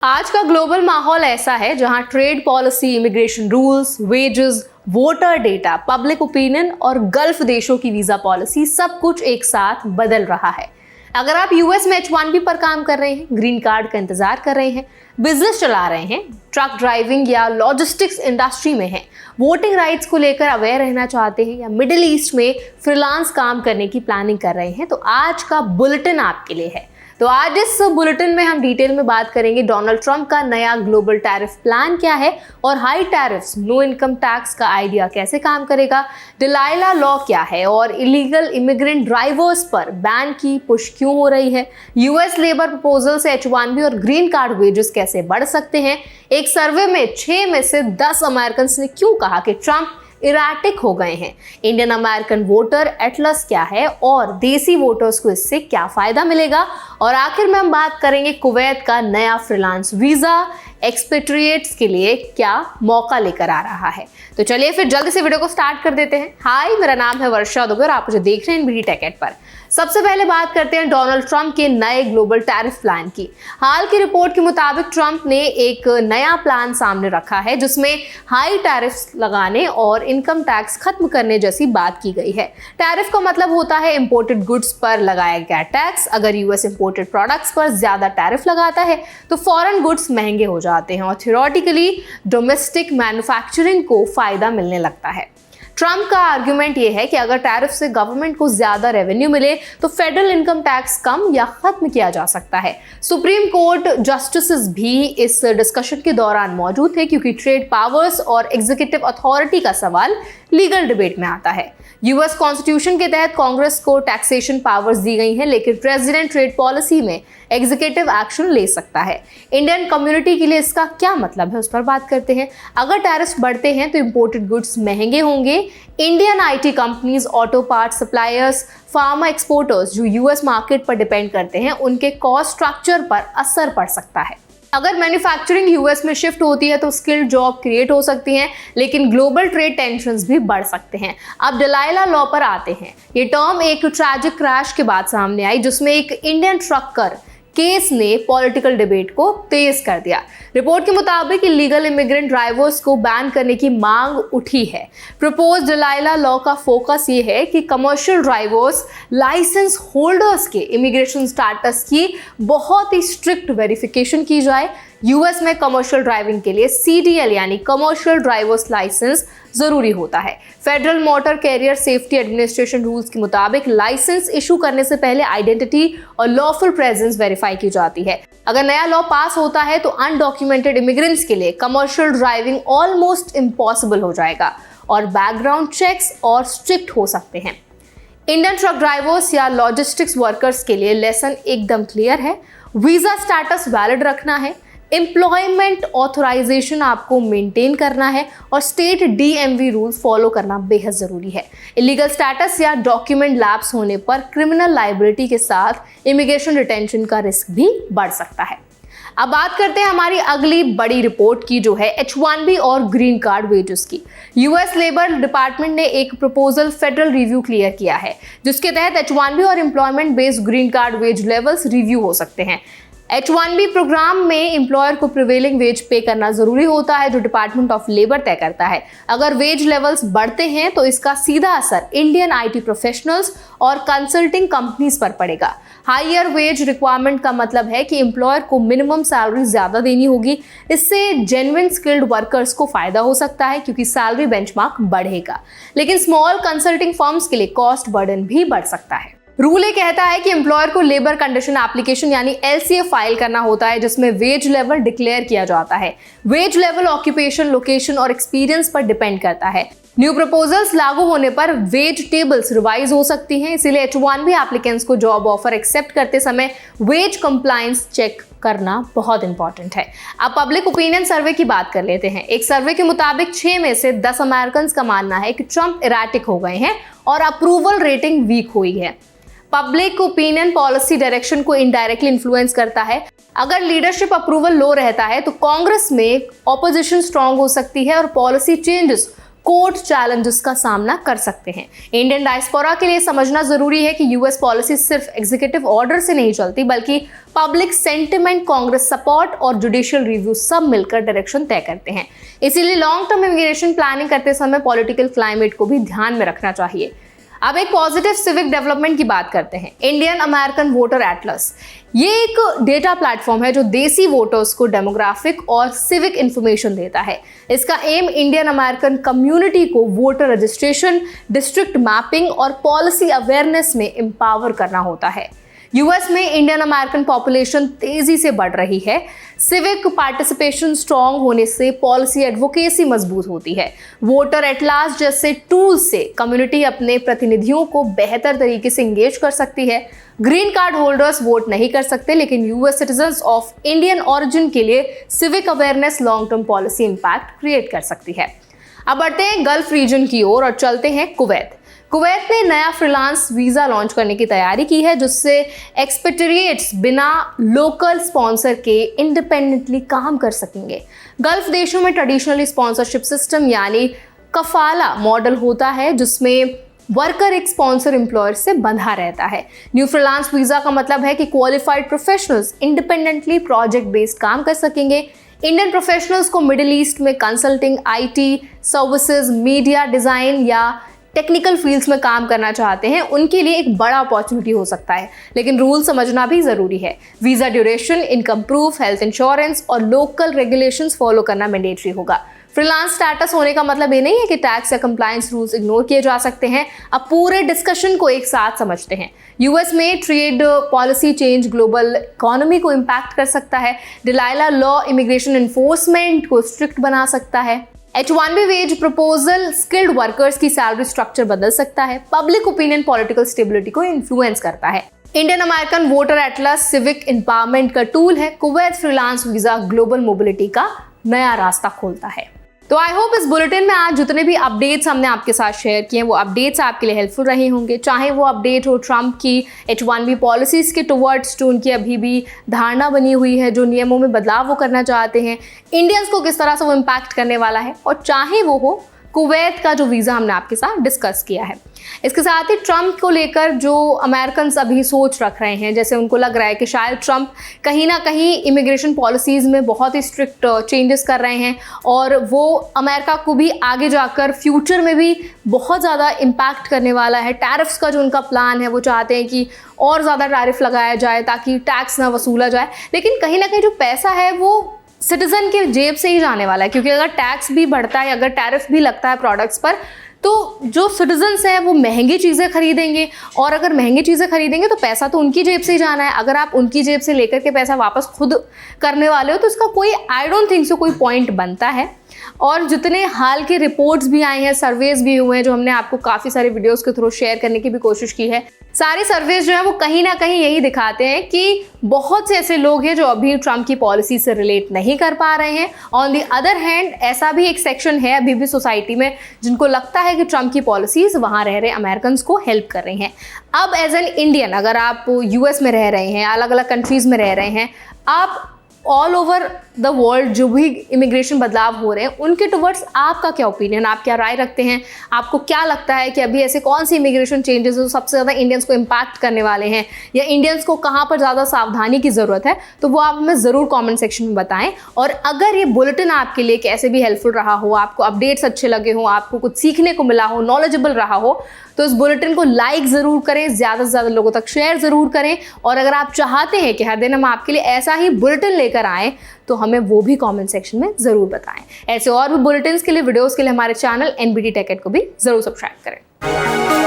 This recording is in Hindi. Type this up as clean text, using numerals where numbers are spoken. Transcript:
आज का ग्लोबल माहौल ऐसा है जहां trade policy, immigration rules, wages, voter data, public opinion और गल्फ देशों की वीजा पॉलिसी सब कुछ एक साथ बदल रहा है। अगर आप यूएस में H-1B पर काम कर रहे हैं, ग्रीन कार्ड का इंतजार कर रहे हैं, बिजनेस चला रहे हैं, ट्रक ड्राइविंग या लॉजिस्टिक्स इंडस्ट्री में हैं, वोटिंग राइट्स को लेकर अवेयर रहना चाहते हैं या मिडिल ईस्ट में फ्रीलांस काम करने की प्लानिंग कर रहे हैं, तो आज का बुलेटिन आपके लिए है। तो आज इस बुलेटिन में हम डिटेल में बात करेंगे डोनाल्ड ट्रंप का नया ग्लोबल टैरिफ प्लान क्या है और high tariffs, no income tax का आइडिया कैसे काम करेगा, डिलाइला लॉ क्या है और इलीगल इमिग्रेंट ड्राइवर्स पर बैन की पुश क्यों हो रही है, यूएस लेबर प्रपोजल से H-1B और ग्रीन कार्ड वेजेस कैसे बढ़ सकते हैं, एक सर्वे में 6 में से 10 अमेरिकन ने क्यों कहा कि ट्रंप इराटिक हो गए हैं, इंडियन अमेरिकन वोटर एटलस क्या है और देसी वोटर्स को इससे क्या फायदा मिलेगा, और आखिर में हम बात करेंगे कुवैत का नया फ्रीलांस वीजा एक्सपेट्रिएट्स के लिए क्या मौका लेकर आ रहा है। तो चलिए फिर जल्दी से वीडियो को स्टार्ट कर देते हैं। हाय, मेरा नाम है वर्षा दुबे और आप मुझे देख रहे हैं NBD टेक एड पर। सबसे पहले बात करते हैं डोनाल्ड ट्रंप के नए ग्लोबल टैरिफ प्लान की। हाल की रिपोर्ट के मुताबिक ट्रंप ने एक नया प्लान सामने रखा है जिसमें हाई टैरिफ्स लगाने और इनकम टैक्स खत्म करने जैसी बात की गई है। टैरिफ का मतलब होता है इंपोर्टेड गुड्स पर लगाया गया टैक्स। अगर यूएस इंपोर्टेड प्रोडक्ट्स पर ज्यादा टैरिफ लगाता है तो फॉरेन गुड्स महंगे हो जाते हैं और थियोरेटिकली डोमेस्टिक मैन्युफैक्चरिंग को फायदा मिलने लगता है। ट्रंप का आर्गुमेंट ये है कि अगर टैरिफ से गवर्नमेंट को ज्यादा रेवेन्यू मिले तो फेडरल इनकम टैक्स कम या खत्म किया जा सकता है। सुप्रीम कोर्ट जस्टिसेस भी इस डिस्कशन के दौरान मौजूद थे क्योंकि ट्रेड पावर्स और एग्जीक्यूटिव अथॉरिटी का सवाल लीगल डिबेट में आता है। यूएस कॉन्स्टिट्यूशन के तहत कांग्रेस को टैक्सेशन पावर्स दी गई हैं, लेकिन प्रेसिडेंट ट्रेड पॉलिसी में एग्जीक्यूटिव एक्शन ले सकता है। इंडियन कम्युनिटी के लिए इसका क्या मतलब है, उस पर बात करते हैं। अगर टैरिफ्स बढ़ते हैं तो इंपोर्टेड गुड्स महंगे होंगे। Indian IT companies, auto part suppliers, pharma exporters जो यूएस मार्केट पर डिपेंड करते हैं, उनके कॉस्ट स्ट्रक्चर पर असर पड़ सकता है। अगर मैन्युफैक्चरिंग यूएस में शिफ्ट होती है तो स्किल्ड जॉब क्रिएट हो सकती हैं, लेकिन ग्लोबल ट्रेड टेंशंस भी बढ़ सकते हैं। अब डिलाइला लॉ पर आते हैं। ये टर्म एक ट्रैजिक क्रैश के बाद सामने आई जिसमें एक इंडियन ट्रकर केस ने पॉलिटिकल डिबेट को तेज कर दिया। रिपोर्ट के मुताबिक इलीगल इमिग्रेंट ड्राइवर्स को बैन करने की मांग उठी है। प्रपोज डिलाइला लॉ का फोकस ये है कि कमर्शियल ड्राइवर्स लाइसेंस होल्डर्स के इमिग्रेशन स्टेटस की बहुत ही स्ट्रिक्ट वेरिफिकेशन की जाए। यूएस में कमर्शियल ड्राइविंग के लिए CDL यानी कमर्शियल ड्राइवर्स लाइसेंस जरूरी होता है। Federal motor carrier safety administration rules के मुताबिक लाइसेंस इशू करने से पहले आइडेंटिटी और लॉफुल प्रेजेंस वेरीफाई की जाती है। अगर नया लॉ पास होता है तो अनडॉक्यूमेंटेड इमिग्रेंट्स के लिए कमर्शियल ड्राइविंग ऑलमोस्ट इम्पॉसिबल हो जाएगा और बैकग्राउंड चेक्स और स्ट्रिक्ट हो सकते हैं। इंडियन ट्रक ड्राइवर्स या लॉजिस्टिक्स वर्कर्स के लिए लेसन एकदम क्लियर है। वीजा स्टेटस वैलिड रखना है, एम्प्लॉयमेंट ऑथराइजेशन आपको मेंटेन करना है और स्टेट DMV रूल्स फॉलो करना बेहद जरूरी है। इलीगल स्टेटस या डॉक्यूमेंट लैप्स होने पर क्रिमिनल लायबिलिटी के साथ इमिग्रेशन डिटेंशन का रिस्क भी बढ़ सकता है। अब बात करते हैं हमारी अगली बड़ी रिपोर्ट की जो है H-1B और ग्रीन कार्ड वेजेस की। यूएस लेबर डिपार्टमेंट ने एक प्रपोजल फेडरल रिव्यू क्लियर किया है जिसके तहत H-1B और employment based green card wage levels review हो सकते हैं। H-1B प्रोग्राम में एम्प्लॉयर को प्रिवेलिंग वेज पे करना जरूरी होता है जो डिपार्टमेंट ऑफ लेबर तय करता है। अगर वेज लेवल्स बढ़ते हैं तो इसका सीधा असर इंडियन IT प्रोफेशनल्स और कंसल्टिंग कंपनीज पर पड़ेगा। हायर वेज रिक्वायरमेंट का मतलब है कि एम्प्लॉयर को मिनिमम सैलरी ज्यादा देनी होगी। इससे जेन्युइन स्किल्ड वर्कर्स को फायदा हो सकता है क्योंकि सैलरी बेंचमार्क बढ़ेगा, लेकिन स्मॉल कंसल्टिंग फर्म्स के लिए कॉस्ट बर्डन भी बढ़ सकता है। रूल ये कहता है कि एम्प्लॉयर को लेबर कंडीशन एप्लीकेशन यानी LCA फाइल करना होता है जिसमें वेज लेवल डिक्लेयर किया जाता है। वेज लेवल ऑक्यूपेशन, लोकेशन और एक्सपीरियंस पर डिपेंड करता है। न्यू प्रपोजल्स लागू होने पर वेज टेबल्स रिवाइज हो सकती हैं, इसीलिए H-1B एप्लीकेंट्स को जॉब ऑफर एक्सेप्ट करते समय वेज कंप्लायंस चेक करना बहुत इंपॉर्टेंट है। अब पब्लिक ओपिनियन सर्वे की बात कर लेते हैं। एक सर्वे के मुताबिक 6 में से 10 अमेरिकन का मानना है कि ट्रंप इराटिक हो गए हैं और अप्रूवल रेटिंग वीक हुई है। पब्लिक ओपिनियन पॉलिसी डायरेक्शन को इनडायरेक्टली इन्फ्लुएंस करता है। अगर लीडरशिप अप्रूवल लो रहता है तो कांग्रेस में ऑपोजिशन स्ट्रांग हो सकती है और पॉलिसी चेंजेस कोर्ट चैलेंजेस का सामना कर सकते हैं। इंडियन डायस्पोरा के लिए समझना जरूरी है कि यूएस पॉलिसी सिर्फ एग्जीक्यूटिव ऑर्डर से नहीं चलती, बल्कि पब्लिक सेंटिमेंट, कांग्रेस सपोर्ट और जुडिशियल रिव्यू सब मिलकर डायरेक्शन तय करते हैं। इसीलिए लॉन्ग टर्म इमिग्रेशन प्लानिंग करते समय पॉलिटिकल क्लाइमेट को भी ध्यान में रखना चाहिए। अब एक पॉजिटिव सिविक डेवलपमेंट की बात करते हैं। इंडियन अमेरिकन वोटर एटलस, ये एक डेटा प्लेटफॉर्म है जो देसी वोटर्स को डेमोग्राफिक और सिविक इंफॉर्मेशन देता है। इसका एम इंडियन अमेरिकन कम्युनिटी को वोटर रजिस्ट्रेशन, डिस्ट्रिक्ट मैपिंग और पॉलिसी अवेयरनेस में एम्पावर करना होता है। यूएस में इंडियन अमेरिकन पॉपुलेशन तेजी से बढ़ रही है। सिविक पार्टिसिपेशन स्ट्रांग होने से पॉलिसी एडवोकेसी मजबूत होती है। वोटर एटलास जैसे टूल्स से कम्युनिटी अपने प्रतिनिधियों को बेहतर तरीके से इंगेज कर सकती है। ग्रीन कार्ड होल्डर्स वोट नहीं कर सकते, लेकिन US citizens of Indian origin के लिए civic awareness long term policy impact create कर सकती है। अब बढ़ते हैं गल्फ रीजन की ओर और चलते हैं कुवैत। कुवैत ने नया फ्रीलांस वीजा लॉन्च करने की तैयारी की है, जिससे एक्सपेट्रिएट्स बिना लोकल स्पॉन्सर के इंडिपेंडेंटली काम कर सकेंगे। गल्फ देशों में ट्रेडिशनली स्पॉन्सरशिप सिस्टम यानी कफाला मॉडल होता है, जिसमें वर्कर एक स्पॉन्सर एम्प्लॉयर से बंधा रहता है। न्यू फ्रीलांस वीजा का मतलब है कि qualified professionals independently project based काम कर सकेंगे। इंडियन प्रोफेशनल्स को मिडिल ईस्ट में consulting, IT services, media, design या टेक्निकल फील्ड्स में काम करना चाहते हैं, उनके लिए एक बड़ा अपॉर्चुनिटी हो सकता है, लेकिन रूल समझना भी जरूरी है। Visa duration, income proof, health insurance और लोकल रेगुलेशंस फॉलो करना मैंडेटरी होगा। फ्रीलांस स्टेटस होने का मतलब ये नहीं है कि टैक्स या कंप्लायंस रूल्स इग्नोर किए जा सकते हैं। अब पूरे डिस्कशन को एक साथ समझते हैं। यूएस में trade policy change global economy को इम्पैक्ट कर सकता है। डिलाइला लॉ इमिग्रेशन एनफोर्समेंट को स्ट्रिक्ट बना सकता है। H-1B wage proposal skilled workers की सैलरी स्ट्रक्चर बदल सकता है। पब्लिक ओपिनियन पॉलिटिकल स्टेबिलिटी को इन्फ्लुएंस करता है। Indian American voter Atlas civic empowerment का टूल है। Kuwait freelance visa global mobility का नया रास्ता खोलता है। तो आई होप इस बुलेटिन में आज जितने भी अपडेट्स हमने आपके साथ शेयर किए वो अपडेट्स आपके लिए हेल्पफुल रहे होंगे। चाहे वो अपडेट हो ट्रंप की H-1B पॉलिसीज़ के टुवर्ड्स जो उनकी अभी भी धारणा बनी हुई है, जो नियमों में बदलाव वो करना चाहते हैं, इंडियंस को किस तरह से वो इम्पैक्ट करने वाला है, और चाहे वो हो कुवैत का जो वीज़ा हमने आपके साथ डिस्कस किया है। इसके साथ ही ट्रंप को लेकर जो अमेरिकन्स अभी सोच रख रहे हैं, जैसे उनको लग रहा है कि शायद ट्रंप कहीं ना कहीं इमिग्रेशन पॉलिसीज़ में बहुत ही स्ट्रिक्ट चेंजेस कर रहे हैं और वो अमेरिका को भी आगे जाकर फ्यूचर में भी बहुत ज़्यादा इम्पैक्ट करने वाला है। टैरिफ्स का जो उनका प्लान है, वो चाहते हैं कि और ज़्यादा टैरिफ लगाया जाए ताकि टैक्स ना वसूला जाए, लेकिन कहीं ना कहीं जो पैसा है वो सिटीजन के जेब से ही जाने वाला है, क्योंकि अगर टैक्स भी बढ़ता है, अगर टैरिफ भी लगता है प्रोडक्ट्स पर, तो जो सिटीजन्स हैं वो महंगी चीज़ें खरीदेंगे, और अगर महंगी चीज़ें खरीदेंगे तो पैसा तो उनकी जेब से ही जाना है। अगर आप उनकी जेब से लेकर के पैसा वापस खुद करने वाले हो तो इसका कोई आई डोंट थिंक सो कोई पॉइंट बनता है। और जितने हाल के रिपोर्ट्स भी आए हैं, सर्वेज भी हुए हैं, जो हमने आपको काफ़ी सारे वीडियोस के थ्रू शेयर करने की भी कोशिश की है, सारे सर्वेज जो है वो कहीं ना कहीं यही दिखाते हैं कि बहुत से ऐसे लोग हैं जो अभी ट्रंप की पॉलिसी से रिलेट नहीं कर पा रहे हैं। ऑन दी अदर हैंड ऐसा भी एक सेक्शन है अभी भी सोसाइटी में जिनको लगता है कि ट्रंप की पॉलिसीज वहाँ रह रहे अमेरिकन को हेल्प कर रही हैं। अब एज एन इंडियन, अगर आप यूएस में रह रहे हैं, अलग अलग कंट्रीज़ में रह रहे हैं, आप ऑल ओवर द वर्ल्ड जो भी इमिग्रेशन बदलाव हो रहे हैं उनके टुवर्ड्स आपका क्या ओपिनियन, आप क्या राय रखते हैं? आपको क्या लगता है कि अभी ऐसे कौन सी इमिग्रेशन चेंजेस जो सबसे ज़्यादा इंडियंस को इम्पैक्ट करने वाले हैं, या इंडियंस को कहाँ पर ज़्यादा सावधानी की ज़रूरत है? तो वो आप हमें ज़रूर कमेंट सेक्शन में बताएं। और अगर ये बुलेटिन आपके लिए कैसे भी हेल्पफुल रहा हो, आपको अपडेट्स अच्छे लगे हों, आपको कुछ सीखने को मिला हो, नॉलेजेबल रहा हो, तो इस बुलेटिन को लाइक ज़रूर करें, ज़्यादा से ज़्यादा लोगों तक शेयर ज़रूर करें। और अगर आप चाहते हैं कि हर दिन हम आपके लिए ऐसा ही बुलेटिन लेकर आएँ तो हमें वो भी कमेंट सेक्शन में ज़रूर बताएं। ऐसे और भी बुलेटिन्स के लिए, वीडियोस के लिए हमारे चैनल NBT Tech Ed को भी ज़रूर सब्सक्राइब करें।